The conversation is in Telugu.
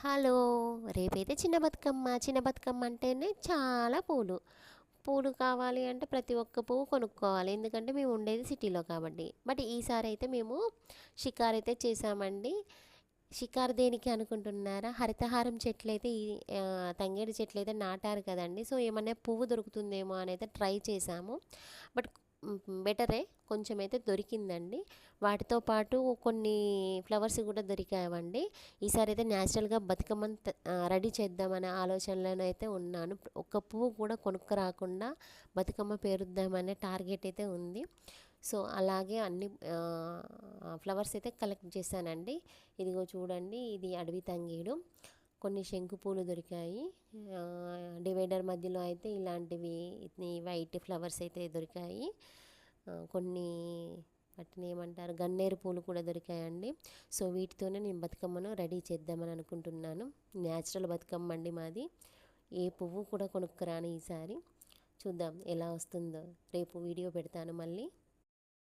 హలో! రేపైతే చిన్న బతుకమ్మ. చిన్న బతుకమ్మ అంటేనే చాలా పూలు. పూలు కావాలి అంటే ప్రతి ఒక్క పువ్వు కొనుక్కోవాలి. ఎందుకంటే మేము ఉండేది సిటీలో కాబట్టి. బట్ ఈసారైతే మేము షికారైతే చేశామండి. షికారు దేనికి అనుకుంటున్నారా? హరితహారం చెట్లయితే తంగేడు చెట్లయితే నాటారు కదండీ! సో, ఏమన్నా పువ్వు దొరుకుతుందేమో అనైతే ట్రై చేశాము. బట్ బెటరే కొంచెమైతే దొరికిందండి. వాటితో పాటు కొన్ని ఫ్లవర్స్ కూడా దొరికావండి. ఈసారి అయితే న్యాచురల్గా బతుకమ్మని రెడీ చేద్దామనే ఆలోచనలోనైతే ఉన్నాను. ఒక్క పువ్వు కూడా కొనుక్కరాకుండా బతుకమ్మ పేరుద్దామనే టార్గెట్ అయితే ఉంది. సో అలాగే అన్ని ఫ్లవర్స్ అయితే కలెక్ట్ చేశానండి. ఇదిగో చూడండి, ఇది అడవి తంగేడు. కొన్ని శంకు పూలు దొరికాయి. డివైడర్ మధ్యలో అయితే ఇలాంటివి వైట్ ఫ్లవర్స్ అయితే దొరికాయి. కొన్ని వాటిని ఏమంటారు, గన్నేరు పూలు కూడా దొరికాయండి. సో వీటితోనే నేను బతుకమ్మను రెడీ చేద్దామని అనుకుంటున్నాను. న్యాచురల్ బతుకమ్మ అండి మాది. ఏ పువ్వు కూడా కొనుక్కరాను ఈసారి. చూద్దాం ఎలా వస్తుందో. రేపు వీడియో పెడతాను మళ్ళీ.